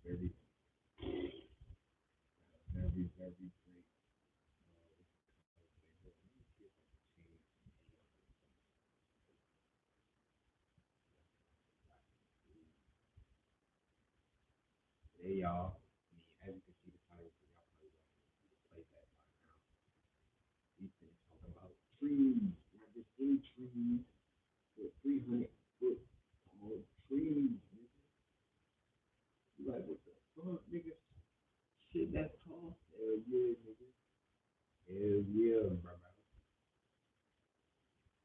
very, very great. Hey y'all, I mean, as you can see the title, so y'all probably watching the playback by now. We've been talking about trees, not just any trees, but 300 foot tall trees. Nigga. You like what the fuck, nigga? Shit that tall? Hell yeah, nigga. Hell yeah, brother.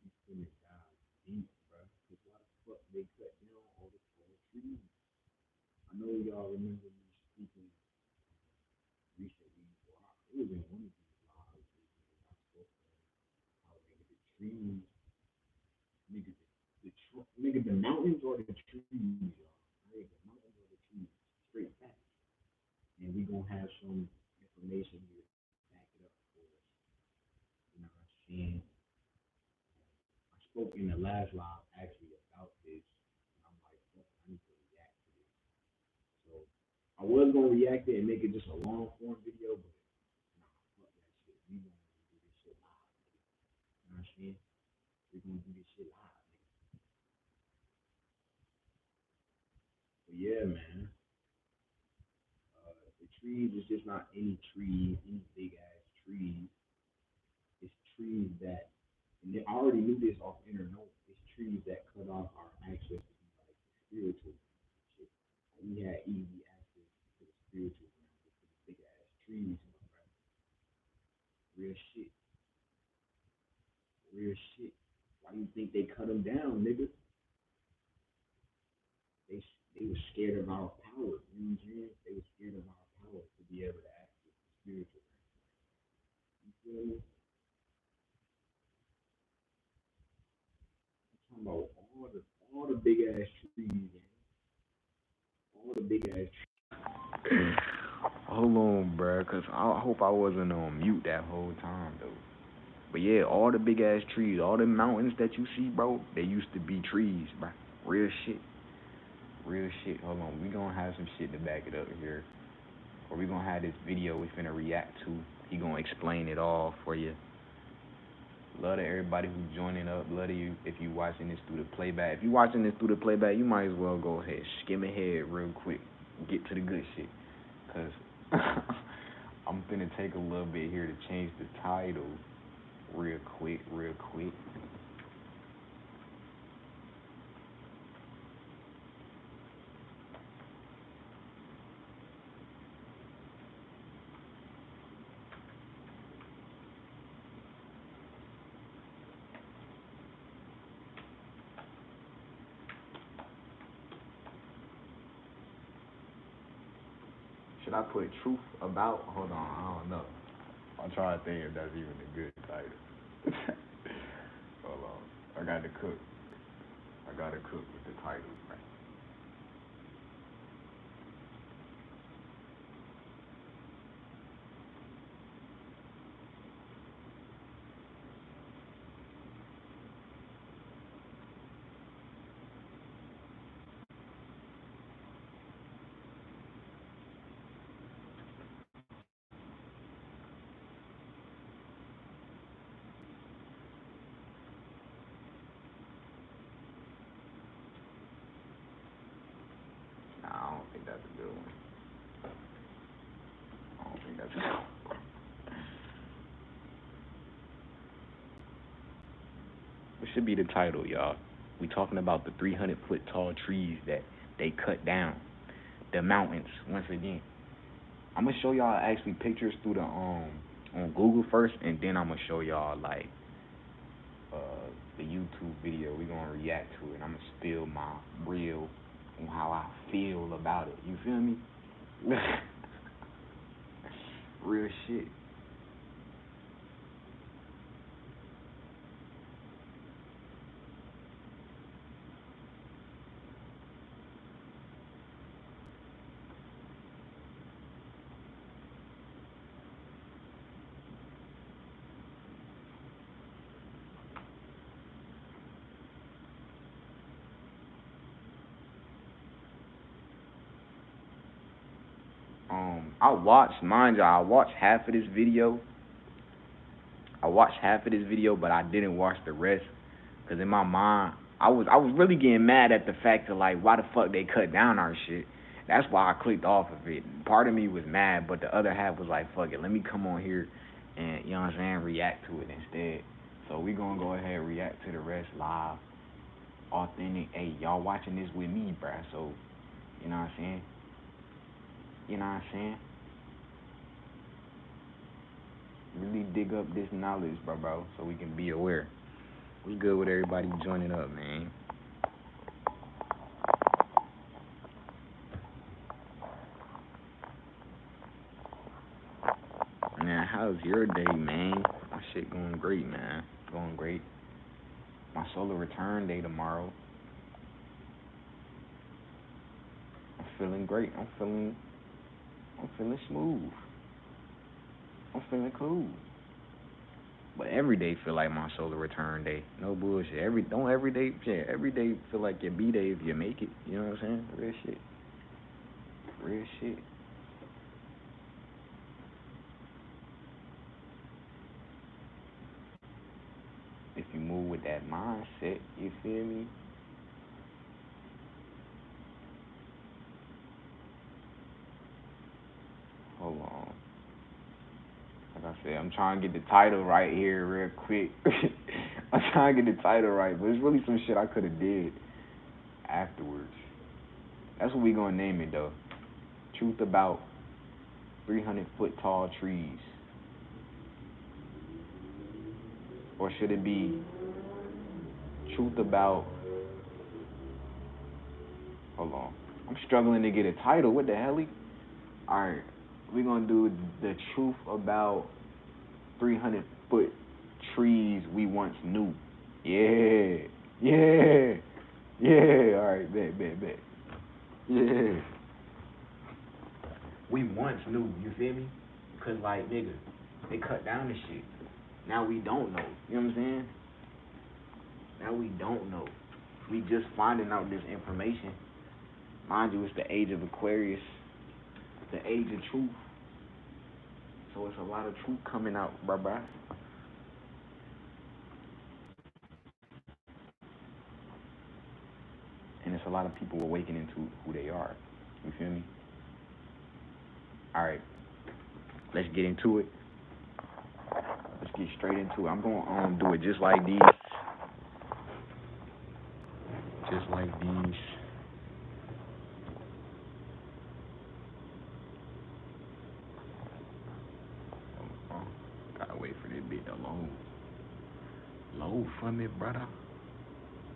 You finna dive deep, bro. Cause why the fuck they cut down all the tall trees? I know y'all remember me speaking recently. Well, it was in one of these lives recently. I spoke on how nigga the trees, nigga nigga the mountains or the trees, y'all. Nigga, the mountains or the trees, straight facts. And we gonna have some information here to back it up for us. You know what I'm saying? I spoke in the last live actually about this, and I'm like, fuck, I need to react to this. So I was gonna react it and make it just a long form video, but nah, fuck that shit. We gonna do this shit live. You know what I'm saying? We gonna do this shit live, nigga. But yeah, man. The trees is just not any trees, any big ass trees. It's trees that, and I already knew this off internet. It's trees that cut off our access to like the spiritual shit. Like, we had easy access to the spiritual realm with these big ass trees, my brother. Real shit, real shit. Why do you think they cut them down, nigga? They they were scared of our power. You know what I'm saying? They were scared of our power to be able to access the spiritual realm. You feel me? I'm talking about all the big ass trees, man. All the big ass trees. Hold on, bro, cause I hope I wasn't on mute that whole time though. But yeah, all the big ass trees, all the mountains that you see, bro, they used to be trees, bro. Real shit, real shit. Hold on, we gonna have some shit to back it up here, or we gonna have this video we finna react to. He gonna explain it all for you. Love to everybody who's joining up. Love to you if you watching this through the playback. If you watching this through the playback, you might as well go ahead, skim ahead real quick, get to the good shit, cause I'm finna take a little bit here to change the title real quick, real quick. Should I put truth about? Hold on, I don't know. I'm trying to think if that's even a good title. Hold on, I got to cook. I gotta cook with the title. Right? Nah, I don't think that's a good one. I don't think that's a good one. What should be the title, y'all? We talking about the 300-foot tall trees that they cut down. The mountains, once again. I'm gonna show y'all actually pictures through the on Google first, and then I'm gonna show y'all like the YouTube video. We gonna react to it. I'm gonna spill my real on how I feel about it. You feel me? Real shit. Mind you, I watched half of this video. But I didn't watch the rest because in my mind, I was really getting mad at the fact that like why the fuck they cut down our shit. That's why I clicked off of it. Part of me was mad, but the other half was like, fuck it, let me come on here and you know what I'm saying, react to it instead. So we gonna go ahead and react to the rest live, authentic. Hey, y'all watching this with me, bruh. So you know what I'm saying. You know what I'm saying. Really dig up this knowledge, bro, so we can be aware. We good with everybody joining up, man. Man, how's your day, man? My shit going great, man. Going great. My solar return day tomorrow. I'm feeling great. I'm feeling smooth. I'm feeling cool. But every day feel like my solar return day. No bullshit. Every day, yeah, every day feel like your B day if you make it. You know what I'm saying? Real shit. Real shit. If you move with that mindset, you feel me? Hold on. Like I said, I'm trying to get the title right here real quick. I'm trying to get the title right, but it's really some shit I could have did afterwards. That's what we gonna name it though. Truth about 300-foot tall trees, or should it be truth about? Hold on, I'm struggling to get a title. What the hell? All right, we gonna do the truth about 300-foot trees we once knew. Yeah, yeah, yeah. All right, bet. Yeah, we once knew. You feel me? Cause like nigga, they cut down the shit. Now we don't know. You know what I'm saying? Now we don't know. We just finding out this information. Mind you, it's the age of Aquarius, the age of truth. So it's a lot of truth coming out, bruh. And it's a lot of people awakening to who they are. You feel me? All right, let's get into it. Let's get straight into it. I'm gonna do it just like these, just like these. Gotta wait for this bit to load. Load for me, brother.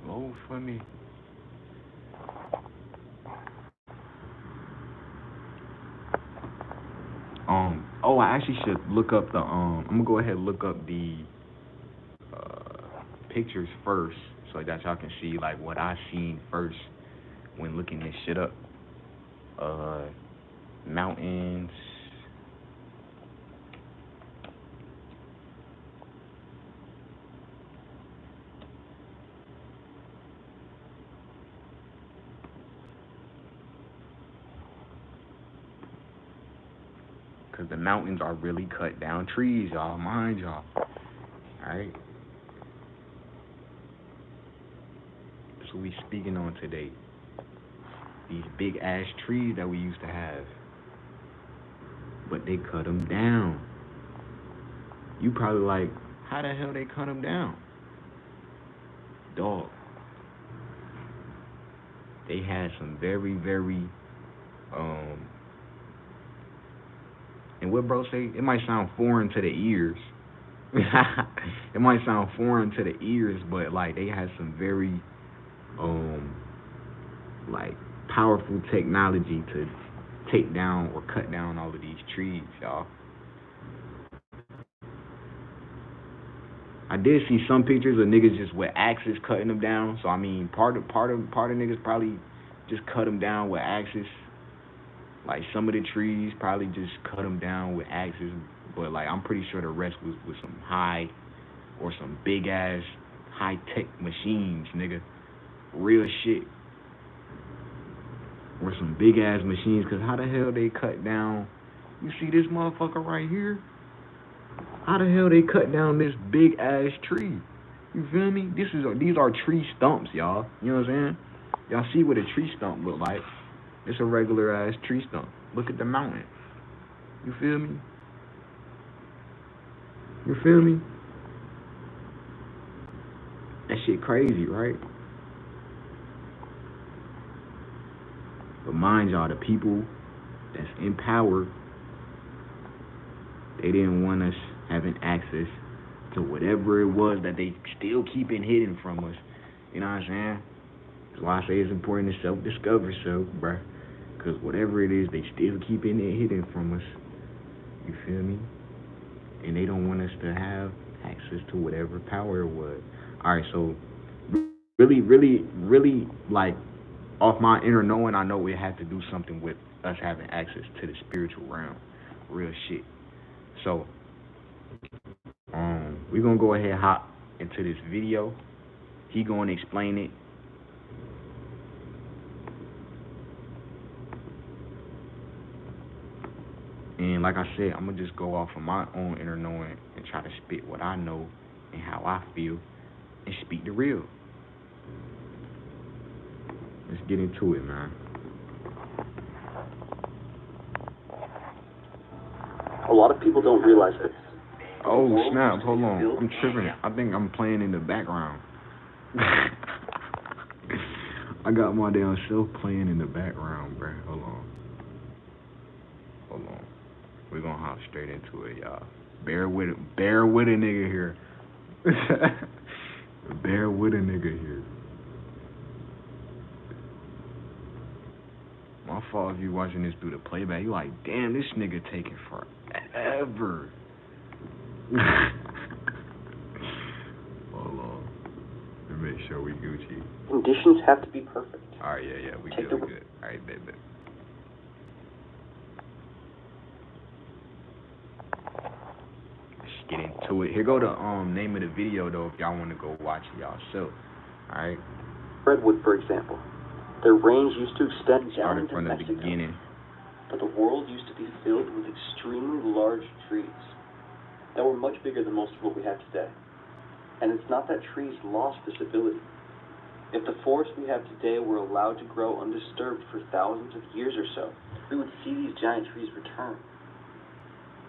Load for me. Oh, I actually should look up the I'm gonna go ahead and look up the pictures first so that y'all can see like what I seen first when looking this shit up. Uh, mountains. Cause the mountains are really cut down trees, y'all. Mind y'all. Alright? That's what we speaking on today. These big ass trees that we used to have. But they cut them down. You probably like, how the hell they cut them down? Dog. They had some very, very, um, and what bro say? It might sound foreign to the ears. It might sound foreign to the ears, but like they had some very, um, like powerful technology to take down or cut down all of these trees, y'all. I did see some pictures of niggas just with axes cutting them down. So I mean, part of niggas probably just cut them down with axes. Like some of the trees probably just cut them down with axes, but like I'm pretty sure the rest was with some high or some big ass high tech machines, nigga. Real shit. Or some big ass machines. Cause how the hell they cut down? You see this motherfucker right here? How the hell they cut down this big ass tree? You feel me? These are tree stumps, y'all. You know what I'm saying? Y'all see what a tree stump look like? It's a regular ass tree stump. Look at the mountain. You feel me? You feel me? That shit crazy, right? But mind y'all, the people that's in power, they didn't want us having access to whatever it was that they still keeping hidden from us. You know what I'm saying? That's why I say it's important to self-discover self, bruh. Because whatever it is, they still keeping it hidden from us. You feel me? And they don't want us to have access to whatever power it was. Alright, so really, like, off my inner knowing, I know it had to do something with us having access to the spiritual realm. Real shit. So, we're gonna go ahead and hop into this video. He gonna explain it. And like I said, I'm gonna just go off of my own inner knowing and try to spit what I know and how I feel and speak the real. Let's get into it, man. A lot of people don't realize this. Oh, snap. Hold on. I'm tripping. I think I'm playing in the background. I got my damn self playing in the background, bro. Hold on. We're gonna hop straight into it, y'all. Bear with a nigga here. Bear with a nigga here. My fault if you watching this through the playback. You like, damn, this nigga taking forever. Hold on. Let me make sure we Gucci. Conditions have to be perfect. Alright, yeah, we good. Alright, bet. Let's get into it. Here go the name of the video though if y'all wanna go watch it yourself. Alright. Redwood, for example. Their range used to extend down into from the Mexico. beginning. But the world used to be filled with extremely large trees that were much bigger than most of what we have today. And it's not that trees lost this ability. If the forests we have today were allowed to grow undisturbed for thousands of years or so, we would see these giant trees return.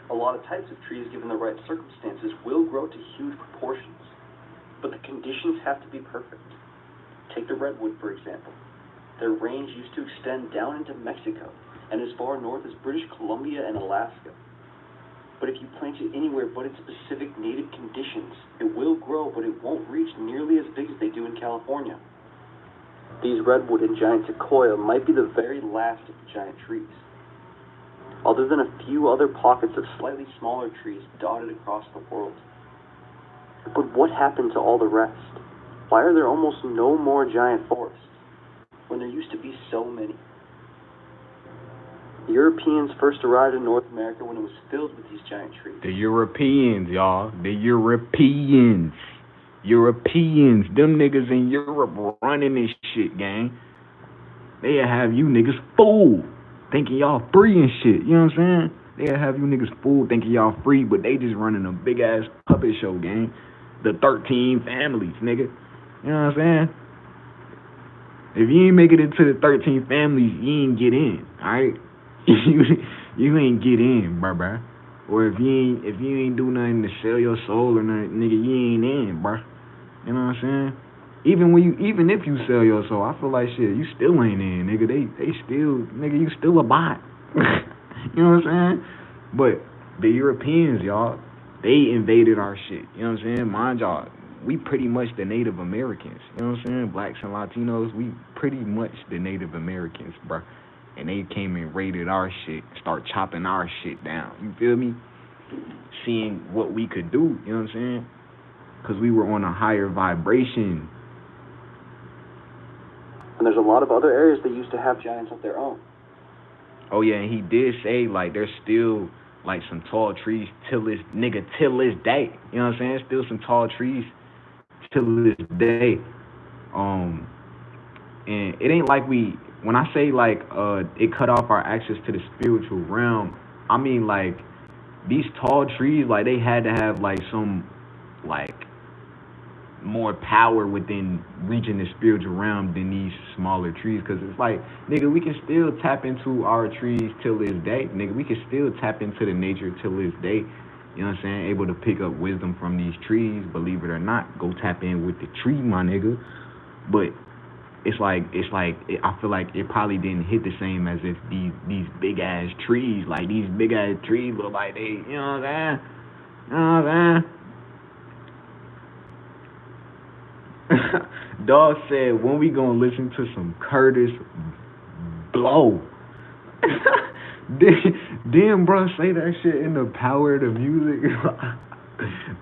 A lot of types of trees, given the right circumstances, will grow to huge proportions. But the conditions have to be perfect. Take the redwood, for example. Their range used to extend down into Mexico and as far north as British Columbia and Alaska. But if you plant it anywhere but in specific native conditions, it will grow, but it won't reach nearly as big as they do in California. These redwood and giant sequoia might be the very last of the giant trees, other than a few other pockets of slightly smaller trees dotted across the world. But what happened to all the rest? Why are there almost no more giant forests when there used to be so many? The Europeans first arrived in North America when it was filled with these giant trees. The Europeans, y'all. The Europeans. Them niggas in Europe running this shit, gang. They'll have you niggas fooled, thinking y'all free and shit. You know what I'm saying? They'll have you niggas fooled, thinking y'all free, but they just running a big ass puppet show, gang. The 13 families, nigga. You know what I'm saying? If you ain't make it into the 13 families, you ain't get in, alright? you ain't get in, bruh. Or if you ain't do nothing to sell your soul or nothing, nigga, you ain't in, bruh. You know what I'm saying? Even if you sell your soul, I feel like shit, you still ain't in, nigga. They still, nigga, you still a bot. You know what I'm saying? But the Europeans, y'all, they invaded our shit. You know what I'm saying? Mind y'all, we pretty much the Native Americans. You know what I'm saying? Blacks and Latinos, we pretty much the Native Americans, bruh. And they came and raided our shit, start chopping our shit down. You feel me? Seeing what we could do, you know what I'm saying? Because we were on a higher vibration. And there's a lot of other areas that used to have giants of their own. Oh yeah, and he did say like there's still like some tall trees till this day. You know what I'm saying? Still some tall trees till this day. And it ain't like when I say like it cut off our access to the spiritual realm, I mean, like, these tall trees, like, they had to have, like, some, like, more power within reaching the spiritual realm than these smaller trees. Because it's like, nigga, we can still tap into our trees till this day. Nigga, we can still tap into the nature till this day. You know what I'm saying? Able to pick up wisdom from these trees, believe it or not. Go tap in with the tree, my nigga. But I feel like it probably didn't hit the same as if these big ass trees, like these big ass trees look like they, you know what I'm saying? You know what I'm saying? Dog said, when we gonna listen to some Curtis Blow? Damn, bro, say that shit in the power of the music.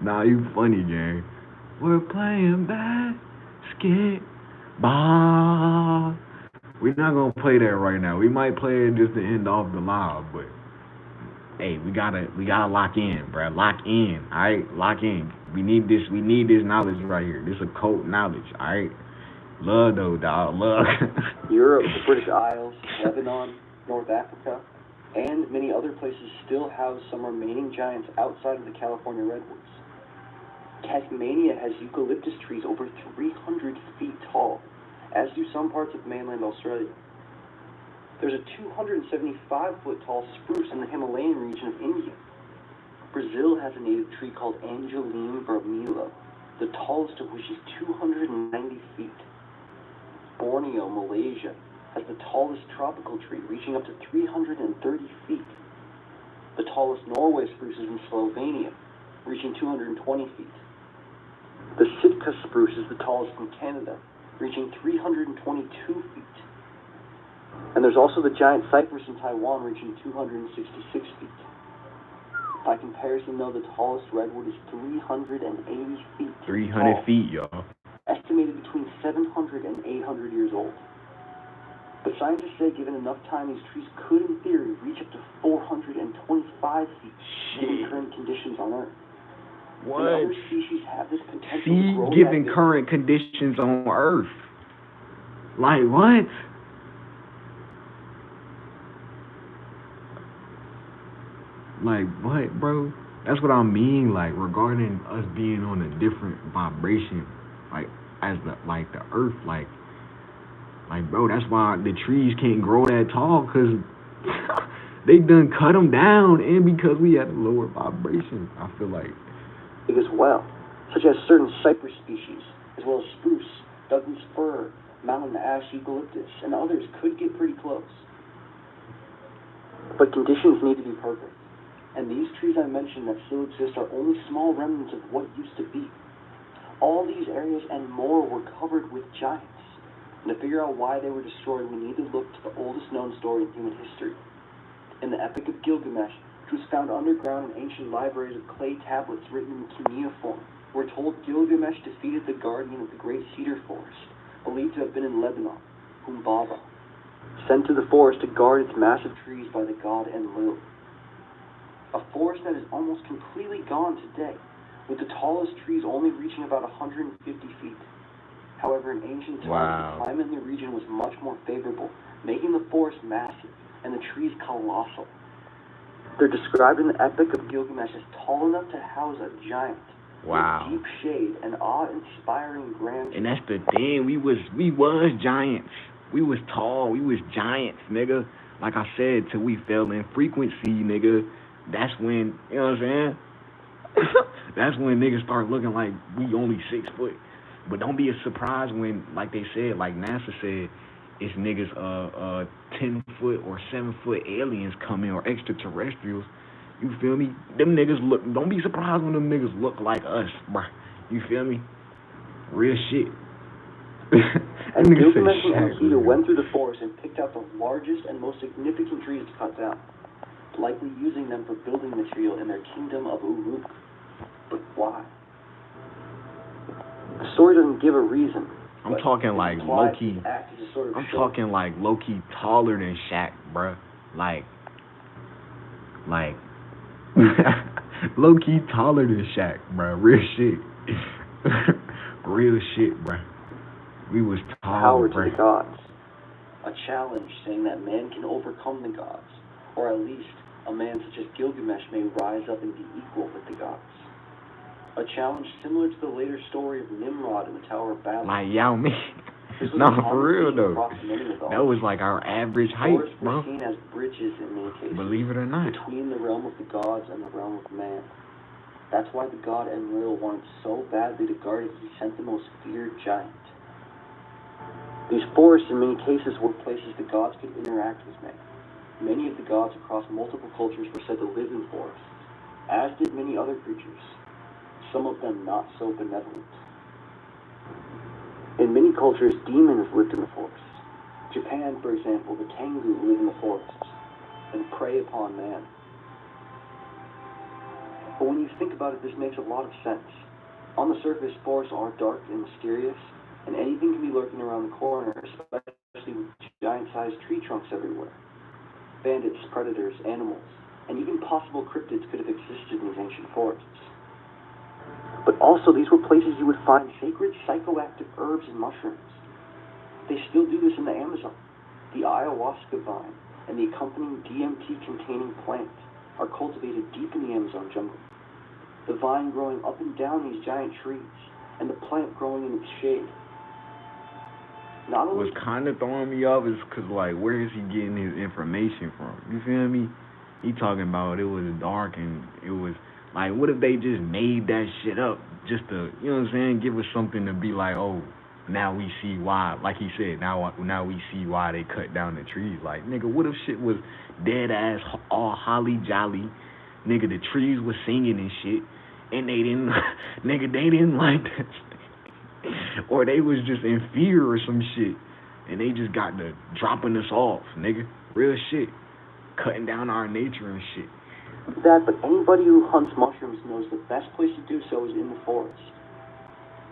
Nah, you funny, gang. We're playing basketball. We're not gonna play that right now. We might play it just to end off the live, but hey, we gotta lock in, bro. Lock in, all right. Lock in. We need this. We need this knowledge right here. This is occult knowledge, all right. Love though, dog. Love. Europe, the British Isles, Lebanon, North Africa, and many other places still house some remaining giants outside of the California redwoods. Tasmania has eucalyptus trees over 300 feet tall, as do some parts of mainland Australia. There's a 275-foot tall spruce in the Himalayan region of India. Brazil has a native tree called Angelim vermilion, the tallest of which is 290 feet. Borneo, Malaysia, has the tallest tropical tree, reaching up to 330 feet. The tallest Norway spruce is in Slovenia, reaching 220 feet. The Sitka spruce is the tallest in Canada, reaching 322 feet. And there's also the giant cypress in Taiwan, reaching 266 feet. By comparison, though, the tallest redwood is 380 feet 300 tall, feet, y'all. estimated between 700 and 800 years old. But scientists say given enough time, these trees could, in theory, reach up to 425 feet, given current conditions on Earth. What? And other species have this potential to See, grow given that current conditions on Earth. Like what? Like what, bro? That's what I mean. Like regarding us being on a different vibration, like as the Earth, like bro. That's why the trees can't grow that tall, cause they done cut them down, and because we have a lower vibration. I feel like. as well, such as certain cypress species, as well as spruce, Douglas fir, mountain ash, eucalyptus, and others could get pretty close. But conditions need to be perfect, and these trees I mentioned that still exist are only small remnants of what used to be. All these areas and more were covered with giants, and to figure out why they were destroyed, we need to look to the oldest known story in human history. In the Epic of Gilgamesh, which was found underground in ancient libraries of clay tablets written in cuneiform, we're told Gilgamesh defeated the guardian of the great cedar forest, believed to have been in Lebanon, Humbaba, sent to the forest to guard its massive trees by the god Enlil. A forest that is almost completely gone today, with the tallest trees only reaching about 150 feet. However, in ancient times, the climate in the region was much more favorable, making the forest massive and the trees colossal. They're described in the Epic of Gilgamesh as tall enough to house a giant. Wow. With deep shade and awe-inspiring grandeur. And that's the thing. We was giants. We was tall. We was giants, nigga. Like I said, till we fell in frequency, nigga. That's when, you know what I'm saying? That's when niggas start looking like we only 6 foot. But don't be surprised when, like they said, like NASA said, it's niggas 10 foot or 7 foot aliens coming or extraterrestrials. You feel me? Them niggas look. Don't be surprised when them niggas look like us, bruh. You feel me? Real shit. And Gilgamesh and Enkidu went through the forest and picked out the largest and most significant trees to cut down, likely using them for building material in their kingdom of Uruk. But why? The story doesn't give a reason. I'm talking like low-key. I'm talking like low-key taller than Shaq, bruh. Like low-key taller than Shaq, bruh. Real shit. Real shit, bruh. We was tall, power to the gods. A challenge saying that man can overcome the gods, or at least a man such as Gilgamesh may rise up and be equal with the gods. A challenge similar to the later story of Nimrod in the Tower of Babel. Like, Yao Me. This was No, a for common real theme though. across many That mythologies. was like our average height, Forests bro. were seen as bridges in many cases. Believe it or not. Between the realm of the gods and the realm of man. That's why the god Enlil wanted so badly to guard it, he sent the most feared giant. These forests, in many cases, were places the gods could interact with men. Many of the gods across multiple cultures were said to live in forests, as did many other creatures, some of them not so benevolent. In many cultures, demons lived in the forests. Japan, for example, the Tengu live in the forests and prey upon man. But when you think about it, this makes a lot of sense. On the surface, forests are dark and mysterious, and anything can be lurking around the corner, especially with giant-sized tree trunks everywhere. Bandits, predators, animals, and even possible cryptids could have existed in these ancient forests. But also, these were places you would find sacred psychoactive herbs and mushrooms. They still do this in the Amazon. The ayahuasca vine and the accompanying DMT-containing plant are cultivated deep in the Amazon jungle. The vine growing up and down these giant trees, and the plant growing in its shade. Not only What's kind of throwing me off is because, like, where is he getting his information from? You feel me? He talking about it was dark and it was, like, what if they just made that shit up just to, you know what I'm saying, give us something to be like, oh, now we see why, like he said, now we see why they cut down the trees. Like, nigga, what if shit was dead ass, all holly jolly, nigga, the trees was singing and shit, and they didn't, nigga, they didn't like that shit. Or they was just in fear or some shit, and they just got to dropping us off, nigga, real shit, cutting down our nature and shit. that, but anybody who hunts mushrooms knows the best place to do so is in the forest.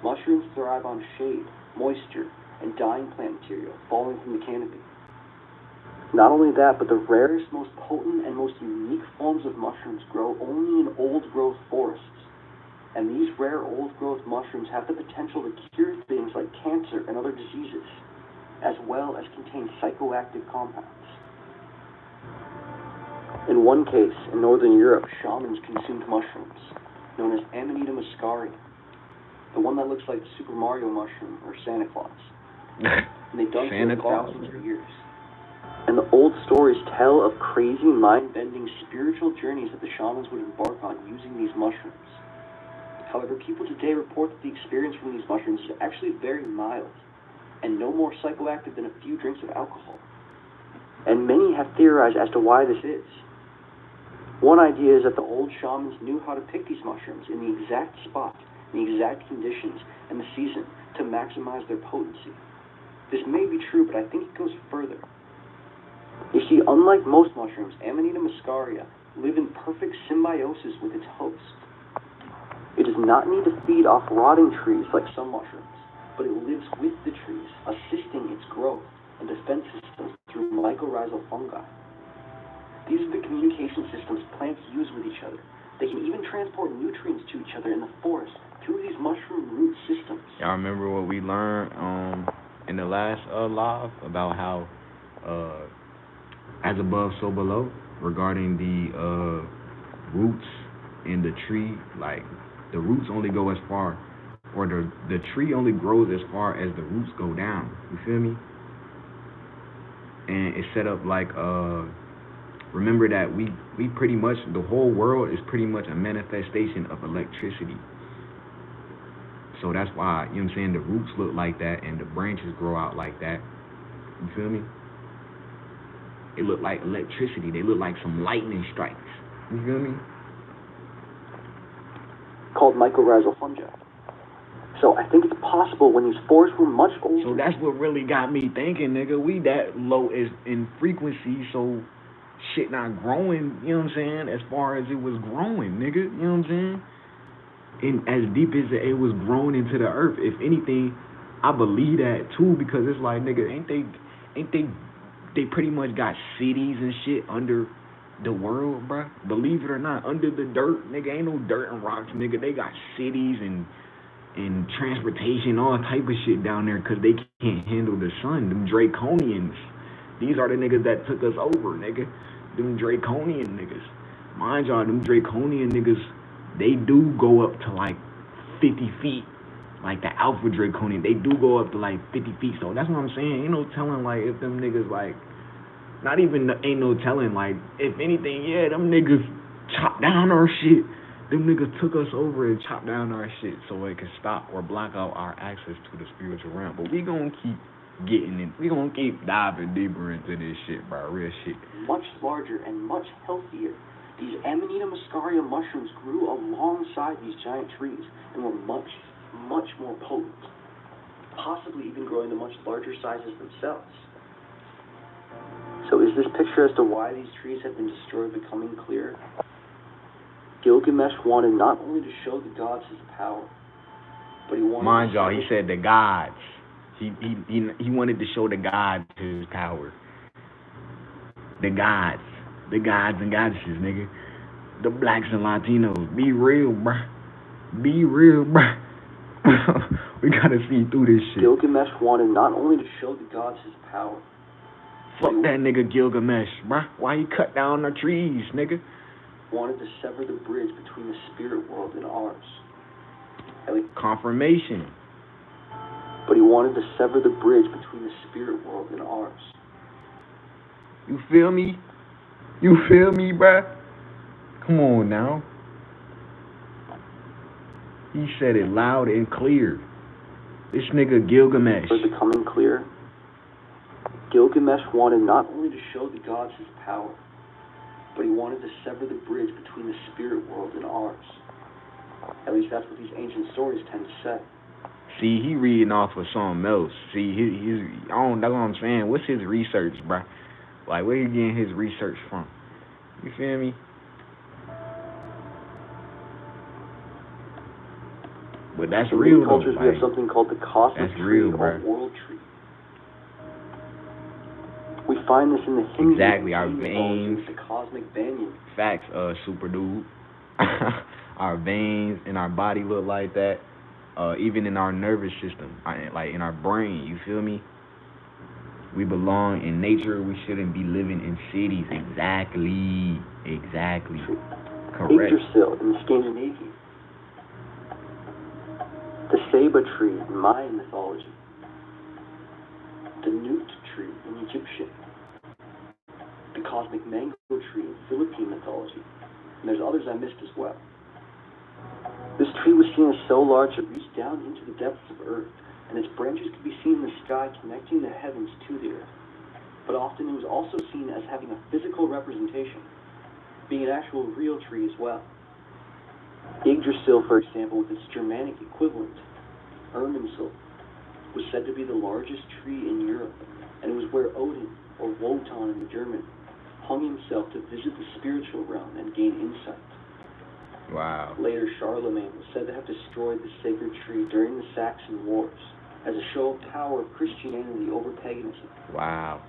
Mushrooms thrive on shade, moisture, and dying plant material falling from the canopy. Not only that, but the rarest, most potent, and most unique forms of mushrooms grow only in old-growth forests. And these rare old-growth mushrooms have the potential to cure things like cancer and other diseases, as well as contain psychoactive compounds. In one case, in Northern Europe, shamans consumed mushrooms, known as Amanita muscaria, the one that looks like the Super Mario mushroom or Santa Claus. And they've done so for thousands of years. And the old stories tell of crazy, mind-bending spiritual journeys that the shamans would embark on using these mushrooms. However, people today report that the experience from these mushrooms is actually very mild, and no more psychoactive than a few drinks of alcohol. And many have theorized as to why this is. One idea is that the old shamans knew how to pick these mushrooms in the exact spot, in the exact conditions, and the season to maximize their potency. This may be true, but I think it goes further. You see, unlike most mushrooms, Amanita muscaria live in perfect symbiosis with its host. It does not need to feed off rotting trees like some mushrooms, but it lives with the trees, assisting its growth and defense systems through mycorrhizal fungi. These are the communication systems plants use with each other. They can even transport nutrients to each other in the forest through these mushroom root systems. Y'all remember what we learned in the last live about how as above, so below, regarding the roots in the tree? Like, the roots only go as far, or the tree only grows as far as the roots go down. You feel me? And it's set up like remember that we pretty much, the whole world is pretty much a manifestation of electricity. So that's why, you know what I'm saying, the roots look like that and the branches grow out like that. You feel me? They look like electricity. They look like some lightning strikes. You feel me? Called mycorrhizal fungi. So I think it's possible when these forests were much older. So that's what really got me thinking, nigga. We that low is in frequency, so shit not growing, you know what I'm saying, as far as it was growing, nigga. You know what I'm saying? And as deep as it was grown into the earth. If anything, I believe that too, because it's like, nigga, ain't they pretty much got cities and shit under the world, bruh? Believe it or not, under the dirt, nigga, ain't no dirt and rocks, nigga. They got cities and transportation, all type of shit down there, because they can't handle the sun. Them draconians, these are the niggas that took us over, nigga. them draconian niggas. Mind y'all, them draconian niggas, they do go up to like 50 feet. Like the alpha draconian, they do go up to like 50 feet. So that's what I'm saying. Ain't no telling like if them niggas like, not even ain't no telling like if anything, yeah, them niggas chopped down our shit. Them niggas took us over and chopped down our shit so it could stop or block out our access to the spiritual realm. But we gonna keep getting it. We gonna keep diving deeper into this shit, bro. Real shit. Much larger and much healthier. These Amanita muscaria mushrooms grew alongside these giant trees and were much, much more potent, possibly even growing to much larger sizes themselves. So is this picture as to why these trees have been destroyed becoming clear? Gilgamesh wanted not only to show the gods his power, but he wanted Mind y'all, he said the gods. He wanted to show the gods his power. The gods and goddesses, nigga. The blacks and Latinos. Be real, bruh. Be real, bruh. We gotta see through this shit. Gilgamesh wanted not only to show the gods his power. Fuck that nigga Gilgamesh, bruh. Why he cut down the trees, nigga? Wanted to sever the bridge between the spirit world and ours. Confirmation. But he wanted to sever the bridge between the spirit world and ours. You feel me? You feel me, bruh? Come on now. He said it loud and clear. This nigga Gilgamesh. Was becoming clear? Gilgamesh wanted not only to show the gods his power, but he wanted to sever the bridge between the spirit world and ours. At least that's what these ancient stories tend to say. See, he reading off of something else. See, that's what I'm saying. What's his research, bruh? Like, where he getting his research from? You feel me? But that's in real, many cultures, though. we have something called the cosmic tree or world tree. We find this in the Hindu exactly, our veins, the cosmic banyan. Facts, super dude. Our veins in our body look like that. Even in our nervous system, like in our brain. You feel me? We belong in nature. We shouldn't be living in cities. Exactly. Correct. Yggdrasil in Scandinavia. The Ceiba tree in Mayan mythology. The Newt tree in Egyptian. The cosmic mango tree in Philippine mythology. And there's others I missed as well. This tree was seen as so large it reached down into the depths of Earth, and its branches could be seen in the sky connecting the heavens to the Earth. But often it was also seen as having a physical representation, being an actual real tree as well. Yggdrasil, for example, with its Germanic equivalent, Irminsul, was said to be the largest tree in Europe, and it was where Odin, or Wotan in the German, hung himself to visit the spiritual realm and gain insight. Wow. Later, Charlemagne was said to have destroyed the sacred tree during the Saxon Wars as a show of power of Christianity over paganism. Wow.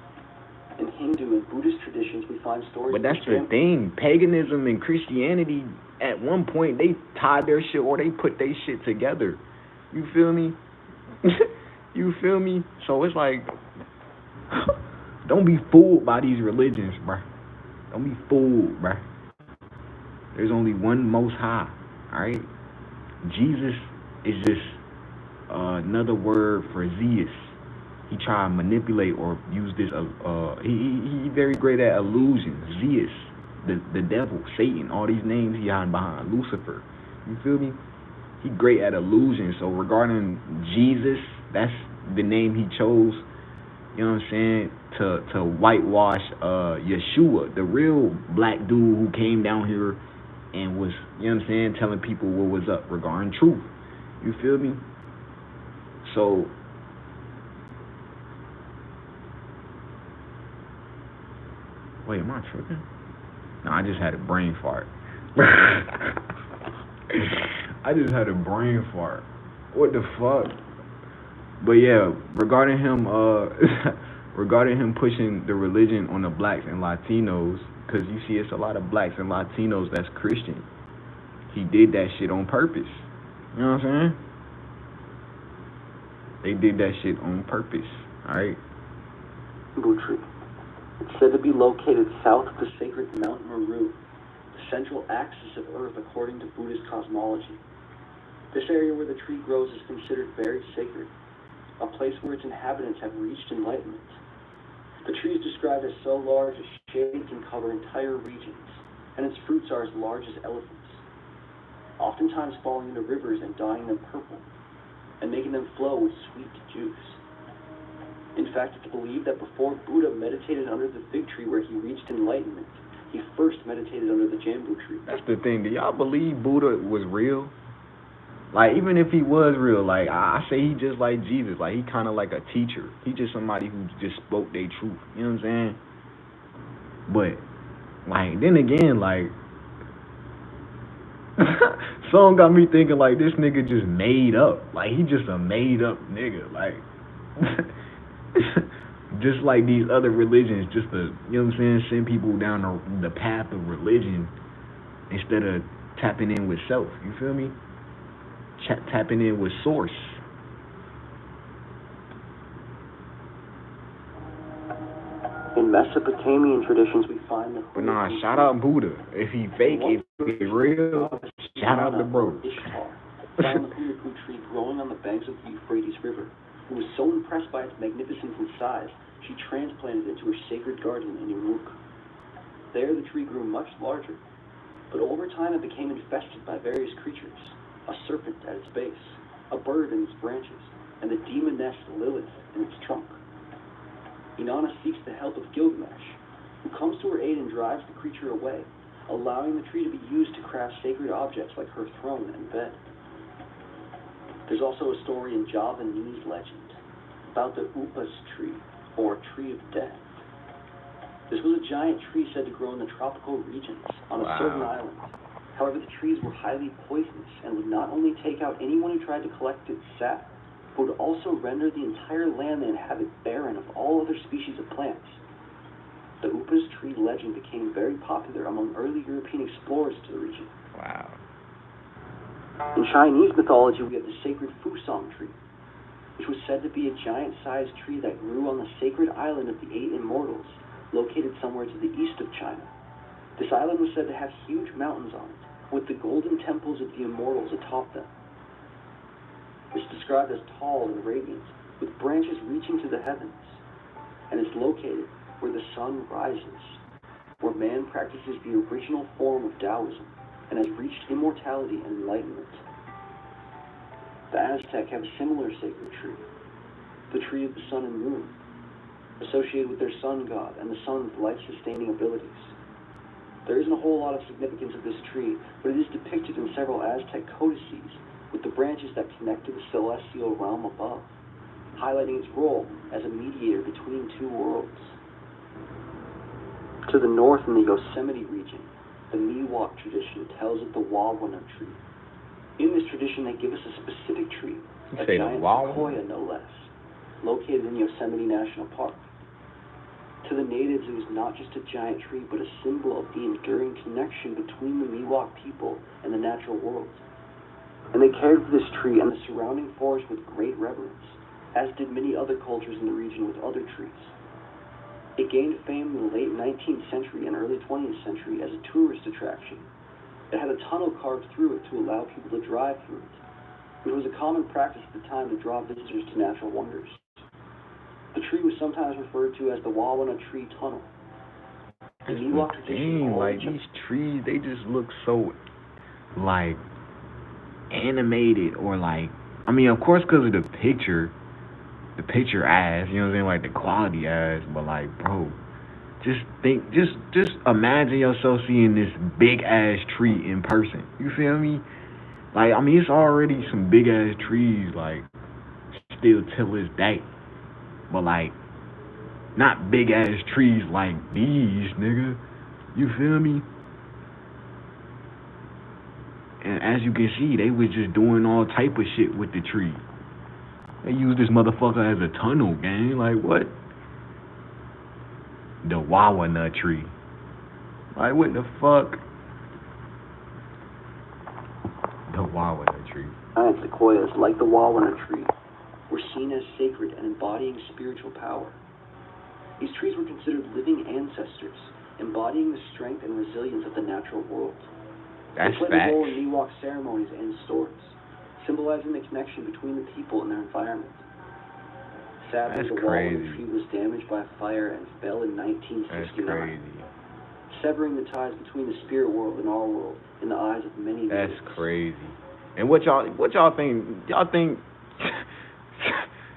In Hindu and Buddhist traditions, we find stories. But that's the thing. Paganism and Christianity, at one point, they tied their shit or they put their shit together. You feel me? You feel me? So it's like, don't be fooled by these religions, bruh. Don't be fooled, bruh. There's only one Most High, alright? Jesus is just another word for Zeus. He tried to manipulate or use this, he very great at illusions. Zeus, the devil, Satan, all these names he hiding behind. Lucifer, you feel me? He great at illusions. So regarding Jesus, that's the name he chose, you know what I'm saying, to whitewash Yeshua, the real black dude who came down here and was, you know what I'm saying, telling people what was up regarding truth. You feel me? So, wait, am I tripping? No, I just had a brain fart. I just had a brain fart. What the fuck? But yeah, regarding him pushing the religion on the blacks and Latinos, because you see it's a lot of blacks and Latinos that's Christian. He did that shit on purpose. You know what I'm saying? They did that shit on purpose. Alright? Butchery. It's said to be located south of the sacred Mount Meru, the central axis of Earth according to Buddhist cosmology. This area where the tree grows is considered very sacred, a place where its inhabitants have reached enlightenment. The tree is described as so large its shade can cover entire regions, and its fruits are as large as elephants, oftentimes falling into rivers and dyeing them purple, and making them flow with sweet juice. In fact, it's believed that before Buddha meditated under the fig tree where he reached enlightenment, he first meditated under the jambu tree. That's the thing. Do y'all believe Buddha was real? Like, even if he was real, like, I say he just like Jesus. Like, he kind of like a teacher. He just somebody who just spoke their truth. You know what I'm saying? But, like, then again, like, some got me thinking, like, this nigga just made up. Like, he just a made up nigga. Like, just like these other religions, just to, you know what I'm saying, send people down the path of religion instead of tapping in with self. You feel me? Tapping in with source. In Mesopotamian traditions, we find the But nah, shout out Buddha. If he fake, if he real, shout out the bro. Ishtar found the Hulagu tree growing on the banks of the Euphrates River, and was so impressed by its magnificence and size, she transplanted it to her sacred garden in Uruk. There, the tree grew much larger, but over time it became infested by various creatures. A serpent at its base, a bird in its branches, and the demoness Lilith in its trunk. Inanna seeks the help of Gilgamesh, who comes to her aid and drives the creature away, allowing the tree to be used to craft sacred objects like her throne and bed. There's also a story in Javanese legend about the Upas tree, or tree of death. This was a giant tree said to grow in the tropical regions on a certain island. However, the trees were highly poisonous and would not only take out anyone who tried to collect its sap, but would also render the entire land they inhabit barren of all other species of plants. The Upas tree legend became very popular among early European explorers to the region. Wow. In Chinese mythology, we have the sacred Fusang tree, which was said to be a giant-sized tree that grew on the sacred island of the Eight Immortals, located somewhere to the east of China. This island was said to have huge mountains on it, with the golden temples of the immortals atop them. It's described as tall and radiant, with branches reaching to the heavens, and is located where the sun rises, where man practices the original form of Taoism and has reached immortality and enlightenment. The Aztec have a similar sacred tree, the tree of the sun and moon, associated with their sun god and the sun's life-sustaining abilities. There isn't a whole lot of significance of this tree, but it is depicted in several Aztec codices with the branches that connect to the celestial realm above, highlighting its role as a mediator between two worlds. To the north in the Yosemite region, the Miwok tradition tells of the Wawana tree. In this tradition, they give us a specific tree, a giant sequoia no less, located in Yosemite National Park. To the natives, it was not just a giant tree, but a symbol of the enduring connection between the Miwok people and the natural world. And they cared for this tree and the surrounding forest with great reverence, as did many other cultures in the region with other trees. It gained fame in the late 19th century and early 20th century as a tourist attraction. It had a tunnel carved through it to allow people to drive through it, which was a common practice at the time to draw visitors to natural wonders. The tree was sometimes referred to as the Wawana Tree Tunnel. The Miwok tradition, like, these trees, they just look so, like, animated, or like, I mean, of course, because of the picture ass, you know what I'm saying, like the quality ass, but like, bro, just imagine yourself seeing this big ass tree in person. You feel me? Like, I mean, it's already some big ass trees, like, still till this day, but like, not big ass trees like these, nigga. You feel me? And as you can see, they was just doing all type of shit with the tree. They used this motherfucker as a tunnel, gang. Like, what? The Wawana tree. Like, what the fuck? The Wawana tree. Giant sequoias, like the Wawana tree, were seen as sacred and embodying spiritual power. These trees were considered living ancestors, embodying the strength and resilience of the natural world. That's they played a role facts. in Miwok ceremonies and stories, symbolizing the connection between the people and their environment. Sadly, That's the wall of crazy. the tree was damaged by a fire and fell in That's 1969, crazy. severing the ties between the spirit world and our world in the eyes of many That's natives. crazy. And what y'all think?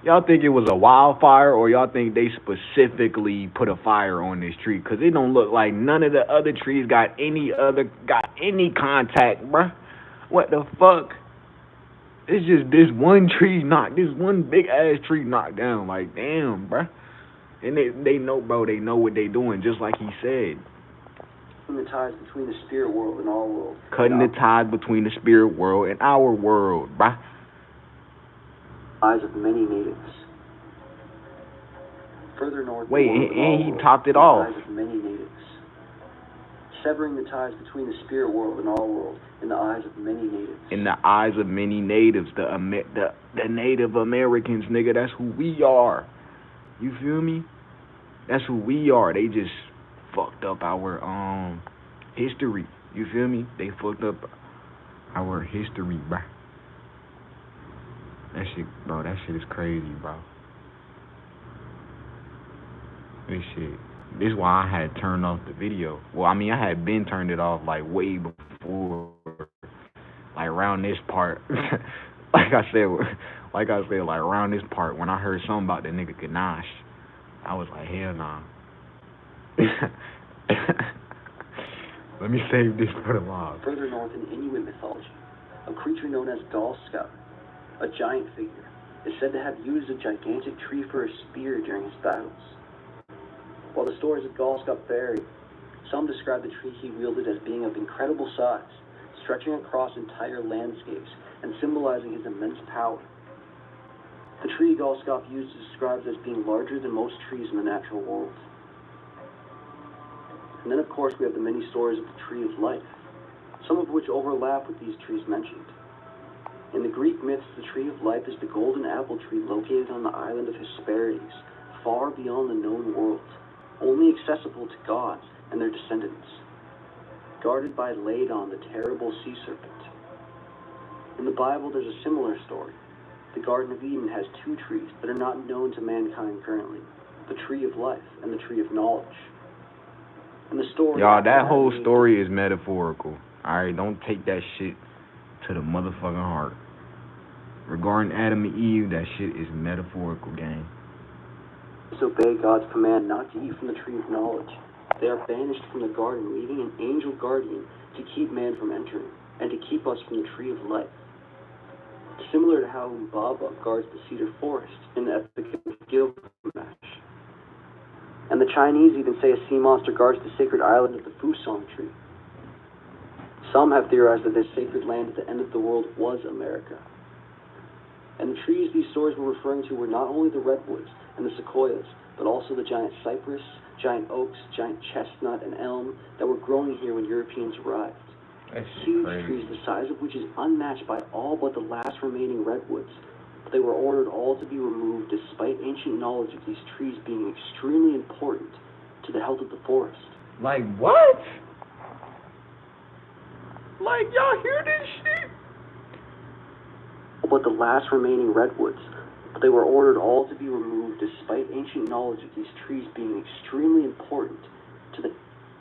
Y'all think it was a wildfire, or y'all think they specifically put a fire on this tree? Cause it don't look like none of the other trees got any contact, bruh. What the fuck? It's just this one big ass tree knocked down. Like, damn, bruh. And they know, bro. They know what they doing, just like he said. The ties between the spirit world and our world. Cutting the ties between the spirit world and our world, bruh. Eyes of many natives. Further north, wait, and he topped it off. Eyes of many natives. Severing the ties between the spirit world and our world in the eyes of many natives. In the eyes of many natives, the Native Americans, nigga, that's who we are. You feel me? That's who we are. They just fucked up our history. You feel me? They fucked up our history, bro. That shit is crazy, bro. This is why I had turned off the video. Well, I mean, I had been turned it off like way before, like around this part. like I said, like around this part when I heard something about the nigga Ganache, I was like, hell nah. Let me save this for the log. Further north in Inuit mythology, a creature known as Galscout, a giant figure, is said to have used a gigantic tree for a spear during his battles. While the stories of Galscout vary, some describe the tree he wielded as being of incredible size, stretching across entire landscapes and symbolizing his immense power. The tree Galscout used is described as being larger than most trees in the natural world. And then, of course, we have the many stories of the Tree of Life, some of which overlap with these trees mentioned. In the Greek myths, the Tree of Life is the golden apple tree located on the island of Hesperides, far beyond the known world, only accessible to gods and their descendants, guarded by Ladon, the terrible sea serpent. In the Bible, there's a similar story. The Garden of Eden has two trees that are not known to mankind currently, the Tree of Life and the Tree of Knowledge. And the story... Y'all, that whole story is metaphorical. Alright, don't take that shit to the motherfucking heart. Regarding Adam and Eve, that shit is metaphorical, gang. Disobey God's command not to eat from the Tree of Knowledge. They are banished from the garden, leaving an angel guardian to keep man from entering, and to keep us from the Tree of Life. Similar to how Umbaba guards the cedar forest in the Epic of Gilgamesh. And the Chinese even say a sea monster guards the sacred island of the Fusong tree. Some have theorized that this sacred land at the end of the world was America. And the trees these stories were referring to were not only the redwoods and the sequoias, but also the giant cypress, giant oaks, giant chestnut, and elm that were growing here when Europeans arrived. Huge trees, the size of which is unmatched by all but the last remaining redwoods. But they were ordered all to be removed despite ancient knowledge of these trees being extremely important to the health of the forest. Like what? Like, y'all hear this shit? But the last remaining redwoods, but they were ordered all to be removed despite ancient knowledge of these trees being extremely important to the...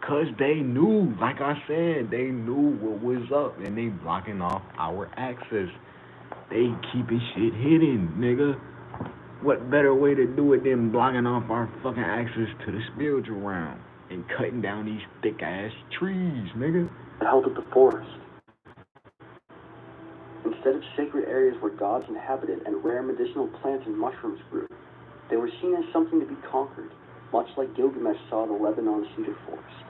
Cause they knew, like I said, they knew what was up, and they blocking off our access. They keeping shit hidden, nigga. What better way to do it than blocking off our fucking access to the spiritual realm and cutting down these thick ass trees, nigga? The health of the forest. Instead of sacred areas where gods inhabited and rare medicinal plants and mushrooms grew, they were seen as something to be conquered, much like Gilgamesh saw the Lebanon cedar forest.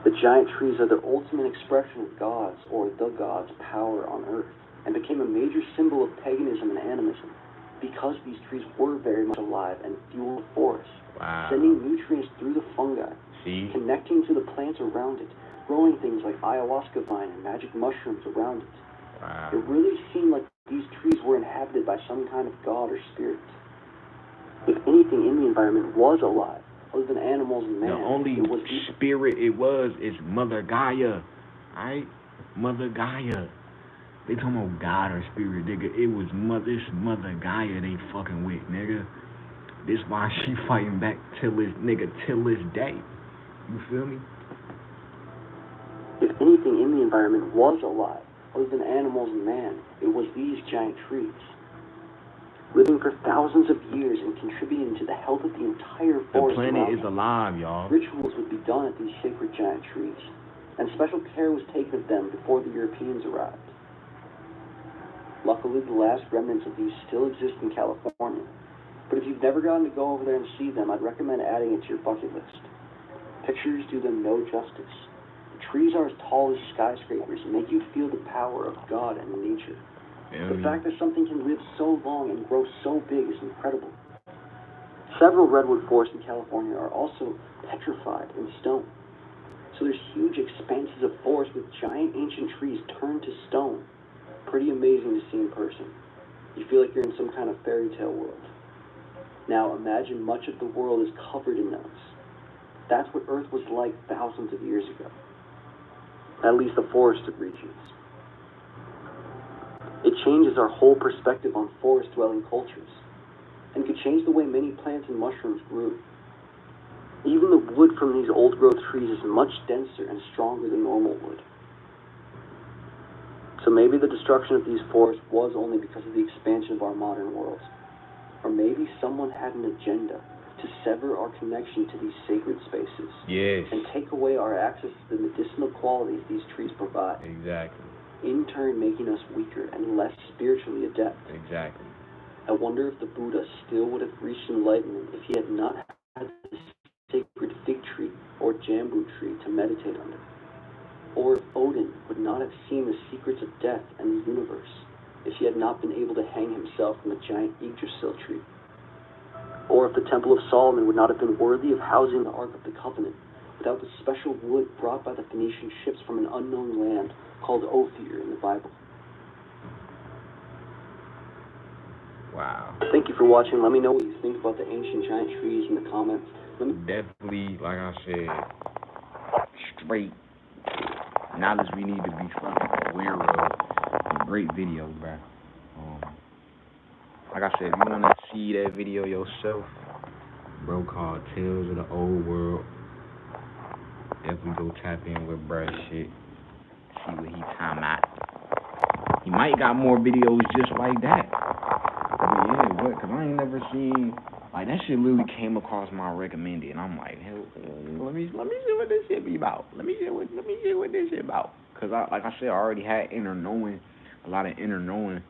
The giant trees are the ultimate expression of God's, or the God's, power on earth, and became a major symbol of paganism and animism, because these trees were very much alive and fueled the forest, sending nutrients through the fungi, connecting to the plants around it, growing things like ayahuasca vine and magic mushrooms around it. It really seemed like these trees were inhabited by some kind of god or spirit. If anything in the environment was alive, other than animals and man, The only it was spirit it was is Mother Gaia. Alright? Mother Gaia. They talking about God or spirit, nigga. It's Mother Gaia they fucking with, nigga. This why she fighting back till this day. You feel me? If anything in the environment was alive, other than animals and man, it was these giant trees. Living for thousands of years and contributing to the health of the entire forest. The planet is alive, y'all. Rituals would be done at these sacred giant trees, and special care was taken of them before the Europeans arrived. Luckily, the last remnants of these still exist in California, but if you've never gotten to go over there and see them, I'd recommend adding it to your bucket list. Pictures do them no justice. The trees are as tall as skyscrapers and make you feel the power of God and nature. The fact that something can live so long and grow so big is incredible. Several redwood forests in California are also petrified in stone. So there's huge expanses of forest with giant ancient trees turned to stone. Pretty amazing to see in person. You feel like you're in some kind of fairy tale world. Now imagine much of the world is covered in those. That's what Earth was like thousands of years ago. At least the forested regions. It changes our whole perspective on forest-dwelling cultures, and could change the way many plants and mushrooms grew. Even the wood from these old-growth trees is much denser and stronger than normal wood. So maybe the destruction of these forests was only because of the expansion of our modern world. Or maybe someone had an agenda to sever our connection to these sacred spaces. Yes. And take away our access to the medicinal qualities these trees provide. Exactly. In turn making us weaker and less spiritually adept. Exactly. I wonder if the Buddha still would have reached enlightenment if he had not had the sacred fig tree or jambu tree to meditate under. Or if Odin would not have seen the secrets of death and the universe if he had not been able to hang himself from the giant Yggdrasil tree. Or if the Temple of Solomon would not have been worthy of housing the Ark of the Covenant without the special wood brought by the Phoenician ships from an unknown land called Ophir in the Bible. Wow. Thank you for watching. Let me know what you think about the ancient giant trees in the comments. Definitely, like I said, straight knowledge we need to be fucking aware of. Great video, bro. Like I said, if you want to see that video yourself, bro, called Tales of the Old World. Definitely go tap in with bruh shit. See what he time at. He might got more videos just like that. But yeah, what? Cause I ain't never seen like that shit. Literally came across my recommended, and I'm like, hell, let me see what this shit be about. Let me see what this shit about. Cause like I said, I already had a lot of inner knowing,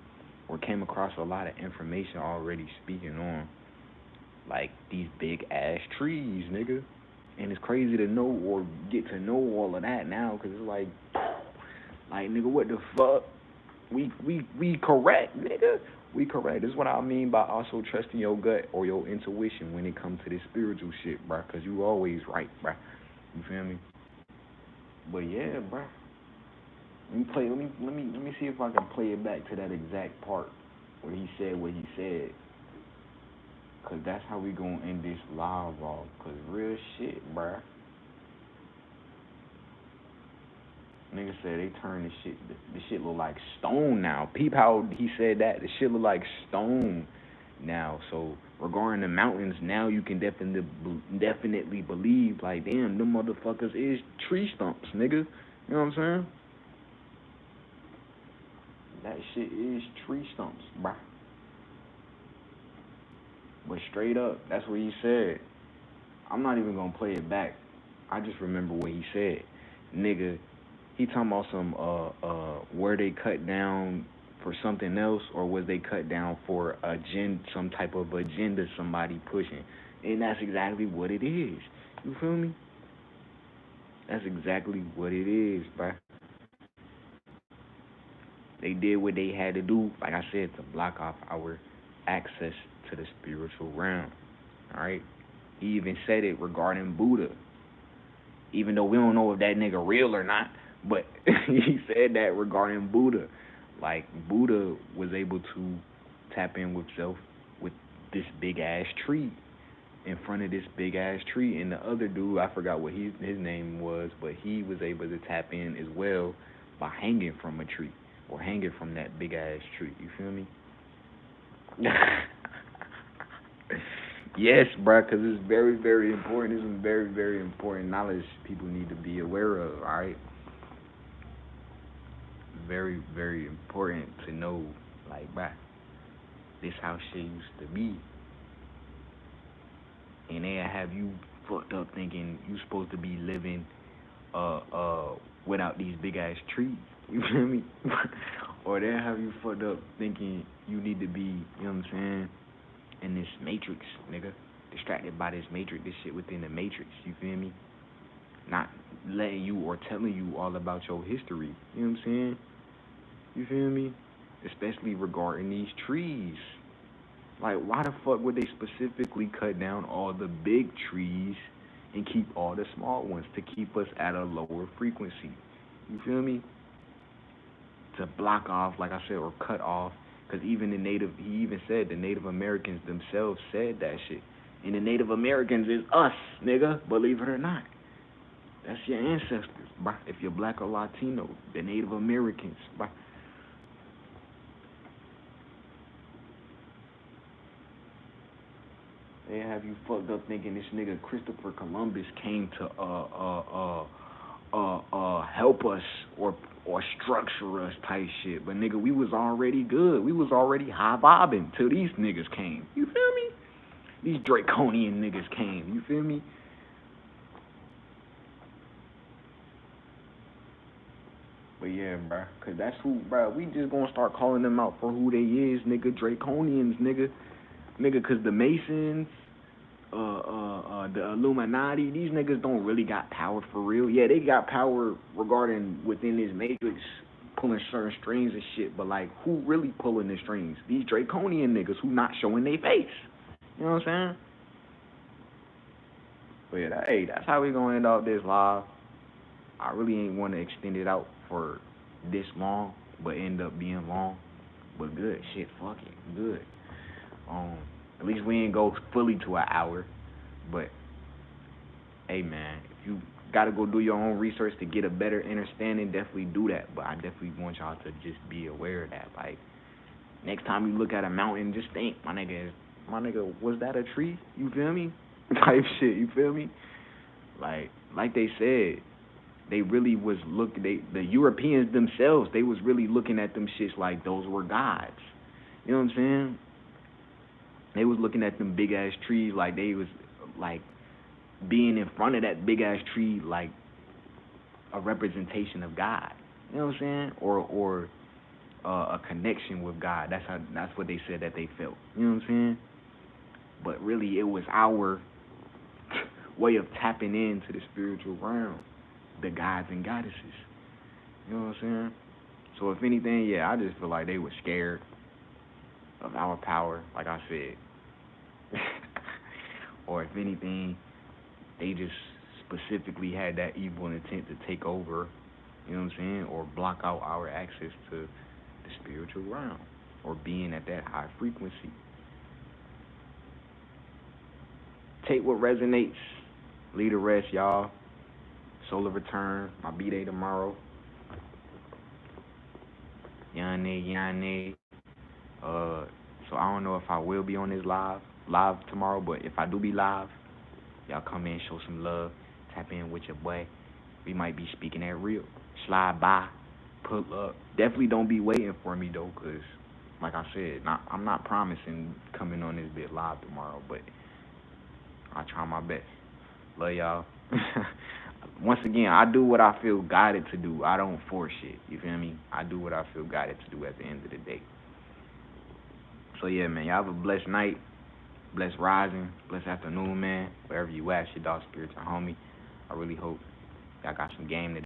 or came across a lot of information already speaking on like these big ass trees, nigga. And it's crazy to know or get to know all of that now, cause it's like nigga, what the fuck? We correct, nigga. We correct. This is what I mean by also trusting your gut or your intuition when it comes to this spiritual shit, bruh. Cause you always right, bruh. You feel me? But yeah, bruh. Let me see if I can play it back to that exact part where he said what he said. Cause that's how we gonna end this live off. Cause real shit, bruh. Nigga said they turned the shit look like stone now. Peep how he said that. The shit look like stone now. So regarding the mountains, now you can definitely believe like, damn, them motherfuckers is tree stumps, nigga. You know what I'm saying? That shit is tree stumps, bruh. But straight up, that's what he said. I'm not even gonna play it back. I just remember what he said. Nigga, he talking about some were they cut down for something else, or was they cut down for some type of agenda somebody pushing? And that's exactly what it is. You feel me? That's exactly what it is, bruh. They did what they had to do, like I said, to block off our access to the spiritual realm. Alright? He even said it regarding Buddha. Even though we don't know if that nigga real or not, but he said that regarding Buddha. Like, Buddha was able to tap in with this big ass tree in front of this big ass tree, and the other dude, I forgot what his name was, but he was able to tap in as well by hanging from a tree or hanging from that big ass tree. You feel me? Yes, bro, because it's very, very important. It's some very, very important knowledge people need to be aware of. All right, very, very important to know. Like, bro, this how shit used to be, and they have you fucked up thinking you supposed to be living without these big ass trees. You feel me? Or they have you fucked up thinking you need to be, you know what I'm saying, in this matrix, nigga. Distracted by this matrix, this shit within the matrix, you feel me? Not letting you or telling you all about your history, you know what I'm saying? You feel me? Especially regarding these trees. Like, why the fuck would they specifically cut down all the big trees and keep all the small ones to keep us at a lower frequency? You feel me? To block off, like I said, or cut off. Because even he even said the Native Americans themselves said that shit. And the Native Americans is us, nigga, believe it or not. That's your ancestors, bruh. If you're black or Latino, the Native Americans, bruh. They have you fucked up thinking this nigga Christopher Columbus came to help us or structure us type shit. But nigga, we was already good. We was already high vibing till these niggas came. You feel me? These draconian niggas came. You feel me? But yeah, bruh, cause that's who, bruh. We just gonna start calling them out for who they is, nigga. Draconians, nigga. Cause the Masons, the Illuminati, these niggas don't really got power for real. Yeah, they got power regarding within this matrix, pulling certain strings and shit. But like, who really pulling the strings? These draconian niggas who not showing their face. You know what I'm saying? But yeah, hey, that's how we gonna end off this live. I really ain't want to extend it out for this long, but end up being long. But good shit, fuck it, good. At least we ain't go fully to an hour. But hey, man, if you gotta go do your own research to get a better understanding, definitely do that. But I definitely want y'all to just be aware of that. Like, next time you look at a mountain, just think, my nigga, was that a tree? You feel me? Type shit, you feel me? Like they said, they really was the Europeans themselves, they was really looking at them shits like those were gods. You know what I'm saying? They was looking at them big ass trees like they was like being in front of that big ass tree like a representation of God. You know what I'm saying? Or a connection with God. That's what they said that they felt. You know what I'm saying? But really, it was our way of tapping into the spiritual realm, the gods and goddesses. You know what I'm saying? So if anything, yeah, I just feel like they were scared of our power, like I said. Or if anything, they just specifically had that evil intent to take over, you know what I'm saying, or block out our access to the spiritual realm, or being at that high frequency. Take what resonates, leave the rest, y'all. Solar return, my B-Day tomorrow. Yane. So I don't know if I will be on this live tomorrow, but if I do be live, y'all come in, show some love, tap in with your boy. We might be speaking that real. Slide by, pull up. Definitely don't be waiting for me though, cause like I said, I'm not promising coming on this bit live tomorrow, but I try my best. Love y'all. Once again, I do what I feel guided to do. I don't force shit. You feel me? I do what I feel guided to do at the end of the day. So yeah, man, y'all have a blessed night, blessed rising, blessed afternoon, man. Wherever you at, your dog spiritual homie. I really hope y'all got some game today.